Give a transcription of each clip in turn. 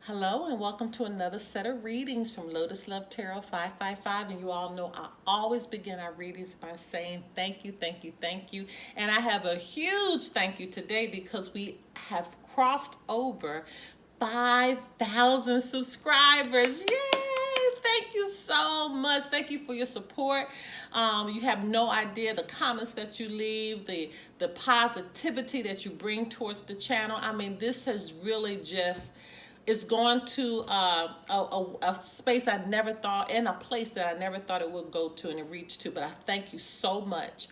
Hello and welcome to another set of readings from Lotus Love Tarot 555. And you all know I always begin our readings by saying thank you, thank you, thank you. And I have a huge thank you today because we have crossed over 5,000 subscribers. Yay! Thank you so much. Thank you for your support. You have no idea the comments that you leave, the positivity that you bring towards the channel. I mean, this has really just it's going to a space I never thought, in a place that I never thought it would go to and reach to. But I thank you so much.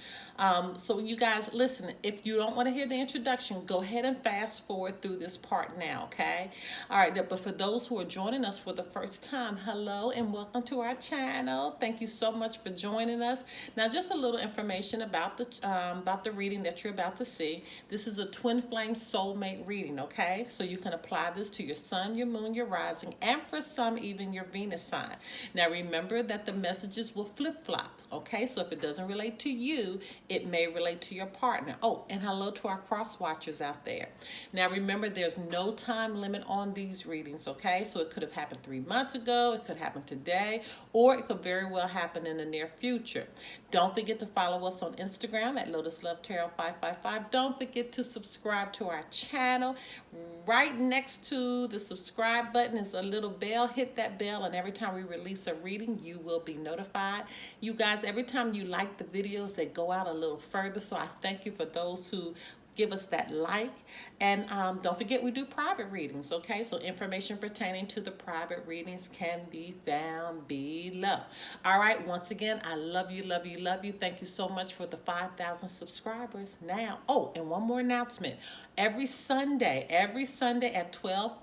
So you guys, listen, if you don't want to hear the introduction, go ahead and fast forward through this part now, okay? All right, but for those who are joining us for the first time, hello and welcome to our channel. Thank you so much for joining us. Now, just a little information about the reading that you're about to see. This is a twin flame soulmate reading, okay? So you can apply this to your sun, your moon, your rising, and for some, even your Venus sign. Now, remember that the messages will flip-flop, okay? So if it doesn't relate to you, it may relate to your partner. Oh, and hello to our cross watchers out there. Now, remember, there's no time limit on these readings, okay? So it could have happened 3 months ago, it could happen today, or it could very well happen in the near future. Don't forget to follow us on Instagram at Lotus Love Tarot 555. Don't forget to subscribe to our channel. Right next to the subscribe button is a little bell. Hit that bell, and every time we release a reading, you will be notified. You guys, every time you like the videos, they go out a little further. So I thank you for those who give us that like. And don't forget, we do private readings, okay? So information pertaining to the private readings can be found below. All right, once again, I love you, love you, love you. Thank you so much for the 5,000 subscribers now. Oh, and one more announcement. Every Sunday at 12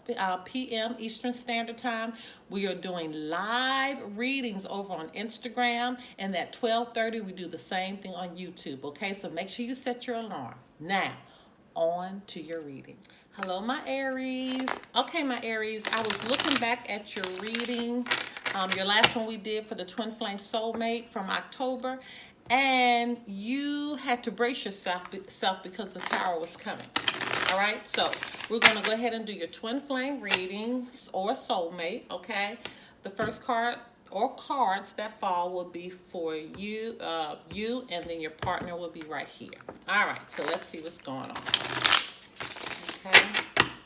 p.m. Eastern Standard Time, we are doing live readings over on Instagram, and at 12:30 we do the same thing on YouTube, okay? So make sure you set your alarm. Now, on to your reading. Hello, my Aries. Okay, my Aries, I was looking back at your reading, your last one we did for the Twin Flame Soulmate from October, and you had to brace yourself because the Tower was coming. All right, so we're going to go ahead and do your Twin Flame readings or Soulmate, okay? The first card or cards that fall will be for you, and then your partner will be right here. All right, so let's see what's going on. Okay,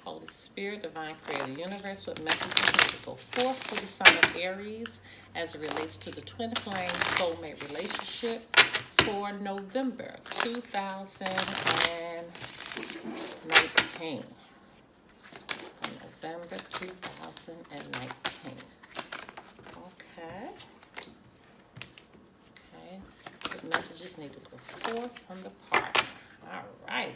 Holy Spirit, Divine Creator, Universe, what messages need to go forth for the sign of Aries as it relates to the Twin Flame Soulmate relationship for November 2019. November 2019. Okay. The messages need to go forth from the partner. All right.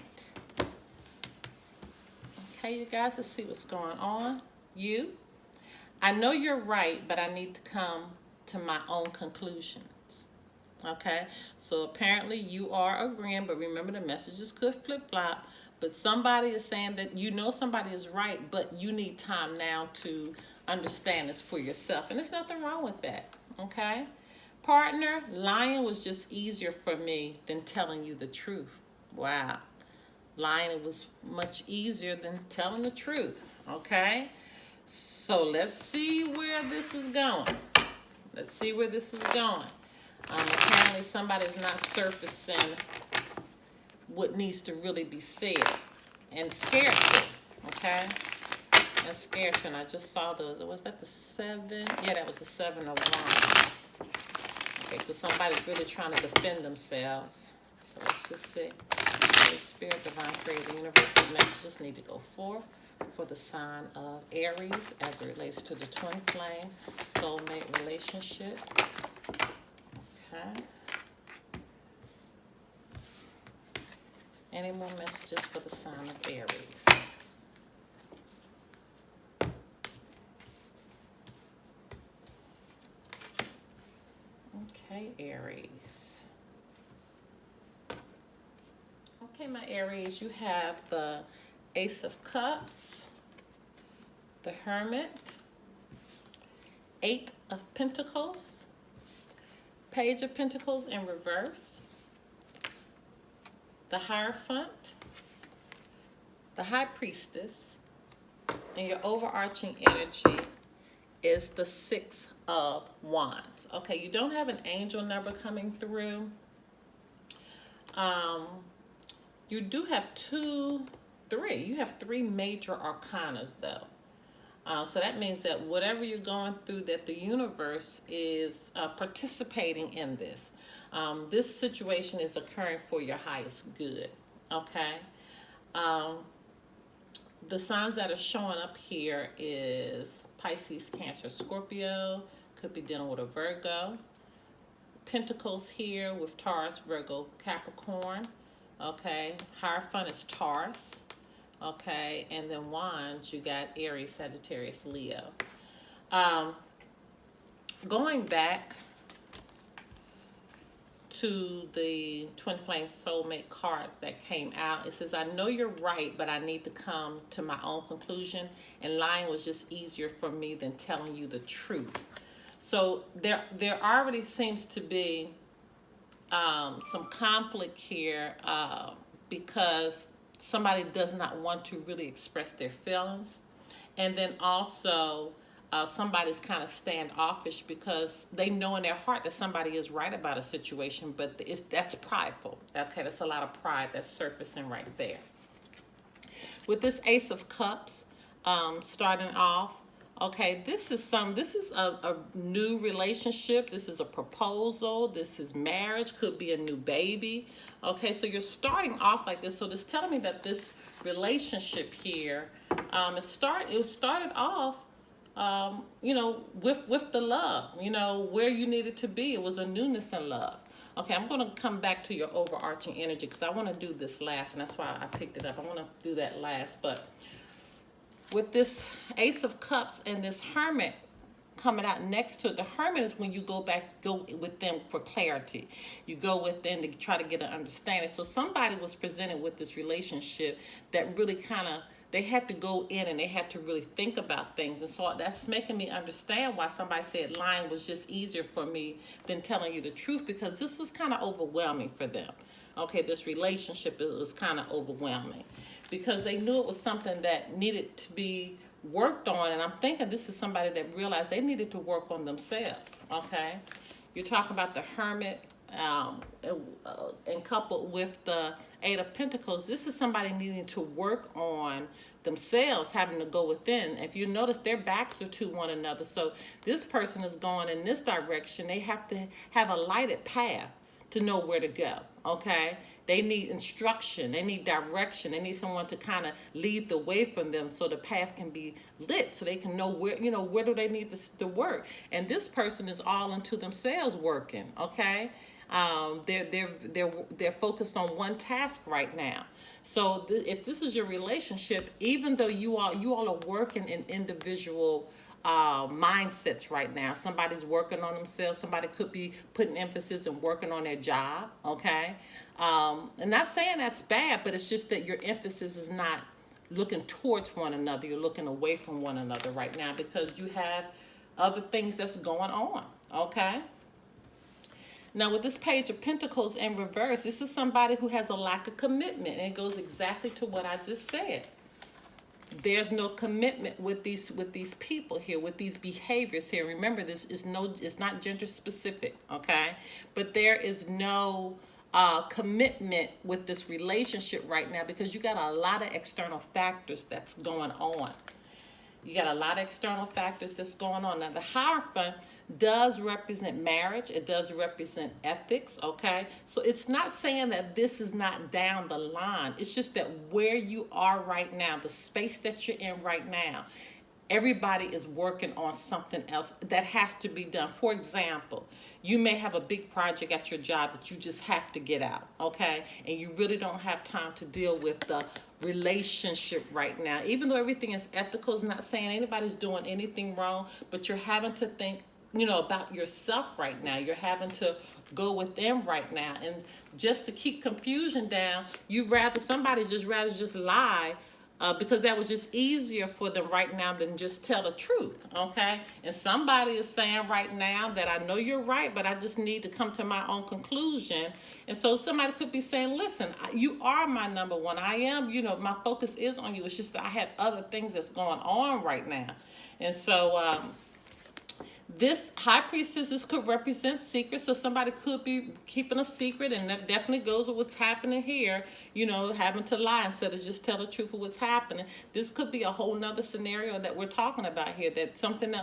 Okay, you guys, let's see what's going on. I know you're right, but I need to come to my own conclusions. Okay, so apparently you are agreeing, but remember the messages could flip-flop. But somebody is saying that you know somebody is right, but you need time now to understand this for yourself. And there's nothing wrong with that, okay? Partner, lying was just easier for me than telling you the truth. Wow. Lying was much easier than telling the truth, okay? So let's see where this is going. Let's see where this is going. Apparently somebody's not surfacing what needs to really be said, and scared to, okay? And scared to, and I just saw those. Was that the 7? Yeah, that was the 7 of Wands. Okay, so somebody's really trying to defend themselves. So let's just see. Holy Spirit, Divine Creator, Universe, what messages need to go forth for the sign of Aries as it relates to the Twin Flame Soulmate relationship. Okay. Any more messages for the sign of Aries? Okay, Aries. Okay, my Aries, you have the Ace of Cups, the Hermit, 8 of Pentacles, Page of Pentacles in reverse, the Hierophant, the High Priestess, And your overarching energy is the Six of Wands. Okay, you don't have an angel number coming through. You do have three. You have three major arcanas though. So that means that whatever you're going through, that the universe is participating in this. This situation is occurring for your highest good. Okay. The signs that are showing up here is Pisces, Cancer, Scorpio. Could be dealing with a Virgo. Pentacles here with Taurus, Virgo, Capricorn. Okay. Hierophant is Taurus. Okay, and then Wands, you got Aries, Sagittarius, Leo. Going back to the Twin Flame Soulmate card that came out, it says, I know you're right, but I need to come to my own conclusion, and lying was just easier for me than telling you the truth. So there already seems to be some conflict here because somebody does not want to really express their feelings. And then also somebody's kind of standoffish because they know in their heart that somebody is right about a situation, but that's prideful. Okay, that's a lot of pride that's surfacing right there. With this Ace of Cups starting off, okay, this is a new relationship. This is a proposal. This is marriage. Could be a new baby. Okay, so you're starting off like this. So this telling me that this relationship here, it started off, with the love, where you needed to be. It was a newness in love. Okay, I'm going to come back to your overarching energy because I want to do this last, and that's why I picked it up. I want to do that last, but with this Ace of Cups and this Hermit coming out next to it, the Hermit is when you go with them for clarity. You go within to try to get an understanding. So somebody was presented with this relationship that really they had to go in and they had to really think about things. And so that's making me understand why somebody said lying was just easier for me than telling you the truth, because this was kind of overwhelming for them. Okay, this relationship, it was kind of overwhelming because they knew it was something that needed to be worked on. And I'm thinking this is somebody that realized they needed to work on themselves. Okay, you're talking about the Hermit and coupled with the Eight of Pentacles. This is somebody needing to work on themselves, having to go within. If you notice, their backs are to one another. So this person is going in this direction. They have to have a lighted path to know where to go. Okay, they need instruction, they need direction, they need someone to kind of lead the way for them so the path can be lit, so they can know where do they need to work. And this person is all into themselves working. Okay, they're focused on one task right now. So if this is your relationship, even though you all are working in individual mindsets right now. Somebody's working on themselves. Somebody could be putting emphasis and working on their job. Okay, and not saying that's bad, but it's just that your emphasis is not looking towards one another. You're looking away from one another right now because you have other things that's going on. Okay. Now with this Page of Pentacles in reverse, this is somebody who has a lack of commitment, and it goes exactly to what I just said. There's no commitment with these people here, with these behaviors here. Remember, it's not gender specific, okay? But there is no commitment with this relationship right now because you got a lot of external factors that's going on. You got a lot of external factors that's going on. Now, the Hierophant does represent marriage. It does represent ethics, okay? So it's not saying that this is not down the line. It's just that where you are right now, the space that you're in right now, everybody is working on something else that has to be done. For example, you may have a big project at your job that you just have to get out, okay? And you really don't have time to deal with the relationship right now. Even though everything is ethical, it's not saying anybody's doing anything wrong, but you're having to think about yourself right now. You're having to go within right now. And just to keep confusion down, somebody's just rather lie because that was just easier for them right now than just tell the truth, okay? And somebody is saying right now that I know you're right, but I just need to come to my own conclusion. And so somebody could be saying, listen, you are my number one. I am, my focus is on you. It's just that I have other things that's going on right now. And so this high priestess, this could represent secrets. So somebody could be keeping a secret, and that definitely goes with what's happening here, having to lie instead of just tell the truth of what's happening. This could be a whole nother scenario that we're talking about here, that something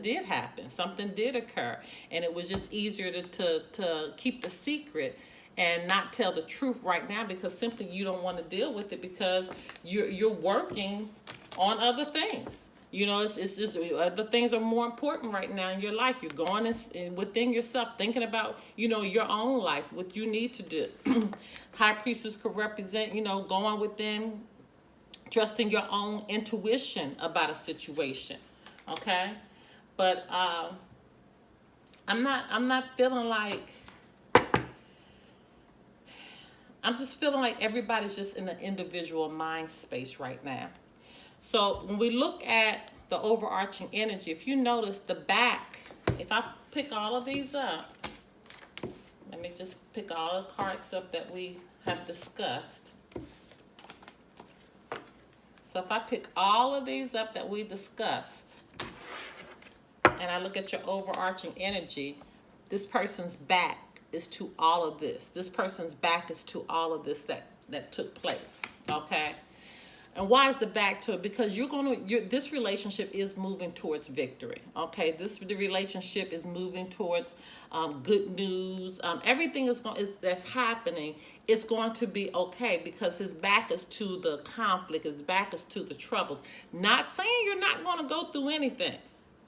did happen, something did occur, and it was just easier to keep the secret and not tell the truth right now, because simply you don't want to deal with it because you're working on other things. It's just other things are more important right now in your life. You're going within yourself, thinking about, your own life, what you need to do. High priestess could represent, going within, trusting your own intuition about a situation. Okay? But I'm not feeling like, I'm just feeling like everybody's just in an individual mind space right now. So when we look at the overarching energy, if you notice the back, if I pick all of these up, let me just pick all the cards up that we have discussed. So if I pick all of these up that we discussed, and I look at your overarching energy, this person's back is to all of this. This person's back is to all of this that took place, okay? And why is the back to it? Because this relationship is moving towards victory. Okay, the relationship is moving towards good news. Everything that's happening is going to be okay, because his back is to the conflict. His back is to the troubles. Not saying you're not going to go through anything.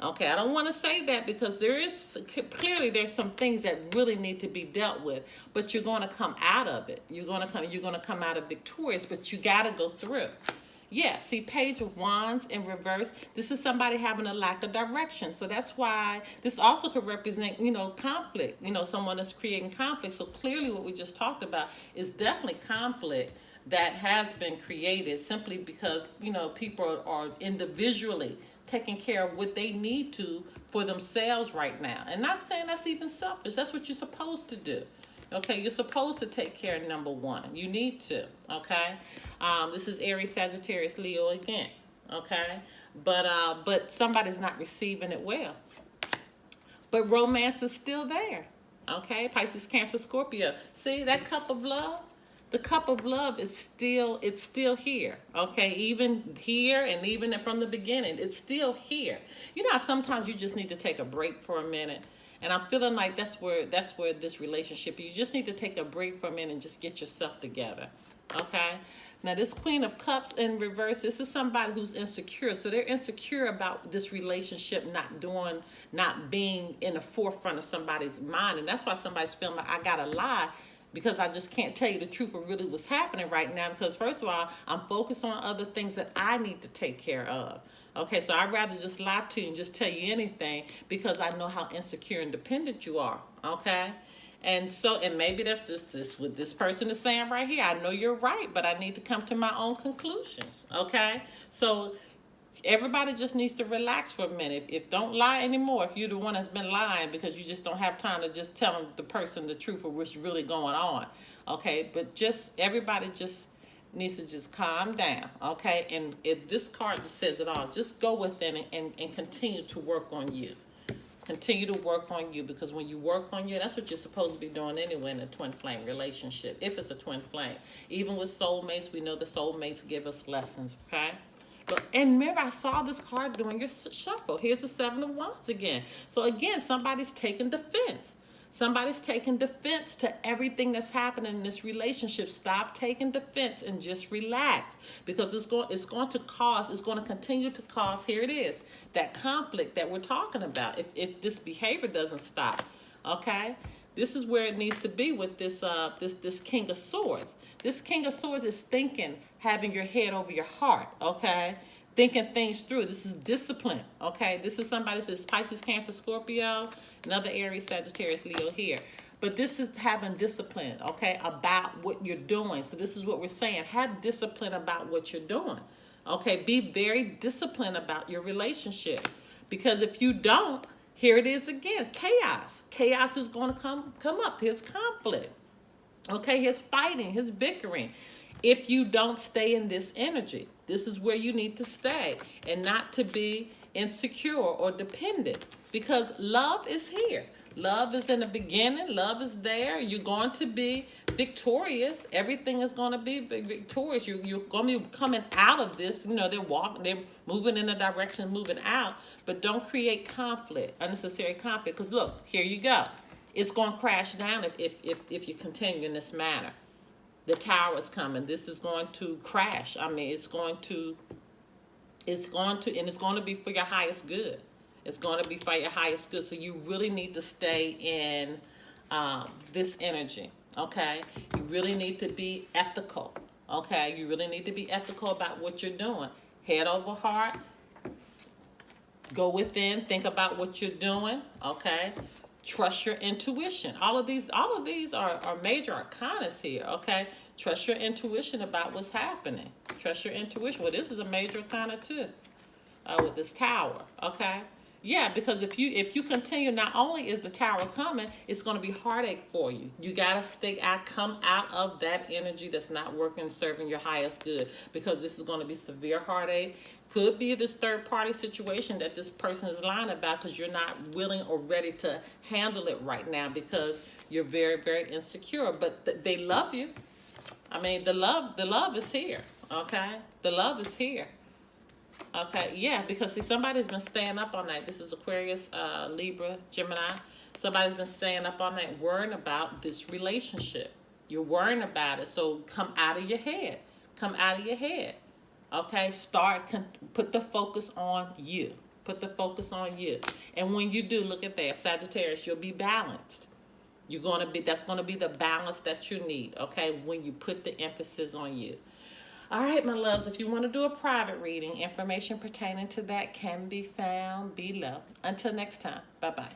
Okay, I don't want to say that, because there's some things that really need to be dealt with, but you're going to come out of it. You're going to come out of victorious, but you got to go through. Yeah, see, Page of Wands in reverse. This is somebody having a lack of direction. So that's why this also could represent, conflict. Someone that's creating conflict. So clearly what we just talked about is definitely conflict that has been created simply because, people are individually taking care of what they need to for themselves right now. And not saying that's even selfish. That's what you're supposed to do. Okay, you're supposed to take care of number one. You need to, okay? This is Aries, Sagittarius, Leo again, okay? But somebody's not receiving it well. But romance is still there, okay? Pisces, Cancer, Scorpio. See, that cup of love? The cup of love is still here, okay? Even here and even from the beginning, it's still here. How sometimes you just need to take a break for a minute. And I'm feeling like that's where this relationship, you just need to take a break for a minute and just get yourself together, okay? Now, this Queen of Cups in reverse, this is somebody who's insecure. So they're insecure about this relationship not being in the forefront of somebody's mind. And that's why somebody's feeling like, I gotta lie, because I just can't tell you the truth of really what's happening right now. Because first of all, I'm focused on other things that I need to take care of. Okay, so I'd rather just lie to you and just tell you anything, because I know how insecure and dependent you are, okay? And maybe that's just what this person is saying right here. I know you're right, but I need to come to my own conclusions, okay? So everybody just needs to relax for a minute. If don't lie anymore, if you're the one that's been lying because you just don't have time to just tell the person the truth of what's really going on, okay? But everybody just needs to just calm down, okay? And if this card just says it all, just go within and continue to work on you. Continue to work on you, because when you work on you, that's what you're supposed to be doing anyway in a twin flame relationship, if it's a twin flame. Even with soulmates, we know the soulmates give us lessons, okay? And remember, I saw this card during your shuffle. Here's the Seven of Wands again. So again, somebody's taking defense. Somebody's taking defense to everything that's happening in this relationship. Stop taking defense and just relax, because it's going to continue to cause, here it is, that conflict that we're talking about if this behavior doesn't stop, okay? This is where it needs to be with this King of Swords. This King of Swords is having your head over your heart, okay? Thinking things through. This is discipline, okay? This is somebody that says Pisces, Cancer, Scorpio, another Aries, Sagittarius, Leo here. But this is having discipline, okay, about what you're doing. So this is what we're saying. Have discipline about what you're doing, Okay, be very disciplined about your relationship. Because if you don't, here it is again, chaos. Chaos is going to come up. Here's conflict. Okay, here's fighting, here's bickering. If you don't stay in this energy, this is where you need to stay and not to be insecure or dependent, because love is here. Love is in the beginning. Love is there. You're going to be victorious. Everything is going to be victorious. You're going to be coming out of this. You know, they're moving in a direction, moving out. But don't create conflict, unnecessary conflict. Because look, here you go. It's going to crash down if you continue in this manner. The tower is coming. This is going to crash. I mean, it's going to, and it's going to be for your highest good. It's going to be for your highest good. So you really need to stay in this energy, okay? You really need to be ethical, okay? You really need to be ethical about what you're doing. Head over heart. Go within. Think about what you're doing, okay? Trust your intuition. All of these are major arcanas here, okay? Trust your intuition about what's happening. Trust your intuition. Well, this is a major arcana too, with this tower, okay? Yeah, because if you continue, not only is the tower coming, it's going to be heartache for you. You got to come out of that energy that's not working, serving your highest good, because this is going to be severe heartache. Could be this third party situation that this person is lying about because you're not willing or ready to handle it right now because you're very, very insecure. But they love you. I mean, the love is here. Okay, the love is here. Okay, yeah, because see, somebody's been staying up all night. This is Aquarius, Libra, Gemini. Somebody's been staying up all night worrying about this relationship. You're worrying about it, so come out of your head. Come out of your head. Okay, put the focus on you. Put the focus on you. And when you do, look at that, Sagittarius, you'll be balanced. That's gonna be the balance that you need, okay, when you put the emphasis on you. All right, my loves, if you want to do a private reading, information pertaining to that can be found below. Until next time, bye-bye.